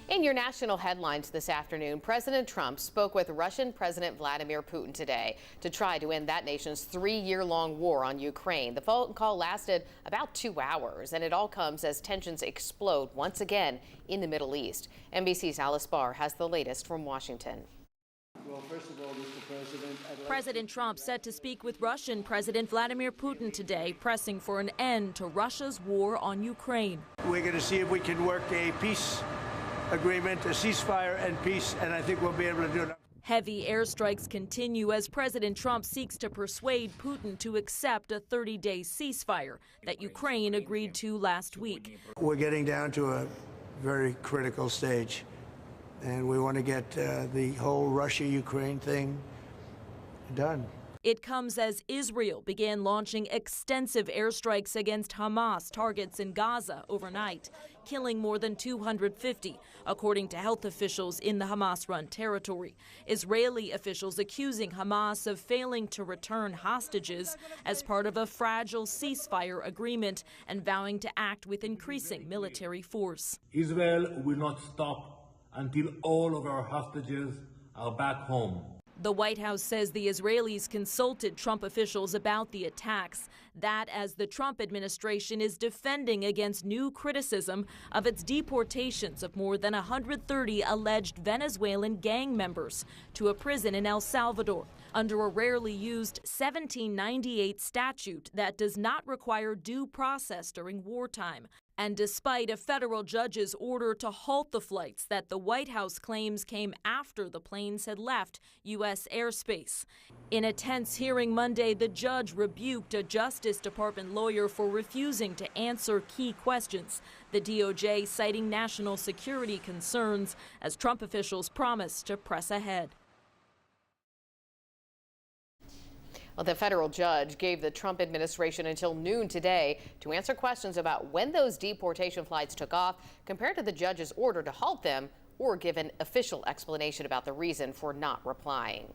In your national headlines this afternoon, President Trump spoke with Russian President Vladimir Putin today to try to end that nation's three-year-long war on Ukraine. The phone call lasted about 2 hours, and it all comes as tensions explode once again in the Middle East. NBC's Alice Barr has the latest from Washington. Well, first of all, Mr. President, President Trump set to speak with Russian President Vladimir Putin today, pressing for an end to Russia's war on Ukraine. We're going to see if we can work a peace agreement, a ceasefire and peace, and I think we'll be able to do it. Heavy airstrikes continue as President Trump seeks to persuade Putin to accept a 30-day ceasefire that Ukraine agreed to last week. We're getting down to a very critical stage, and we want to get the whole Russia-Ukraine thing done. It comes as Israel began launching extensive airstrikes against Hamas targets in Gaza overnight, killing more than 250, according to health officials in the Hamas-run territory. Israeli officials accusing Hamas of failing to return hostages as part of a fragile ceasefire agreement and vowing to act with increasing military force. Israel will not stop until all of our hostages are back home. The White House says the Israelis consulted Trump officials about the attacks. That as the Trump administration is defending against new criticism of its deportations of more than 130 alleged Venezuelan gang members to a prison in El Salvador under a rarely used 1798 statute that does not require due process during wartime. And despite a federal judge's order to halt the flights that the White House claims came after the planes had left U.S. airspace. In a tense hearing Monday, the judge rebuked a Justice Department lawyer for refusing to answer key questions, the DOJ citing national security concerns as Trump officials promised to press ahead. Well, the federal judge gave the Trump administration until noon today to answer questions about when those deportation flights took off compared to the judge's order to halt them or give an official explanation about the reason for not replying.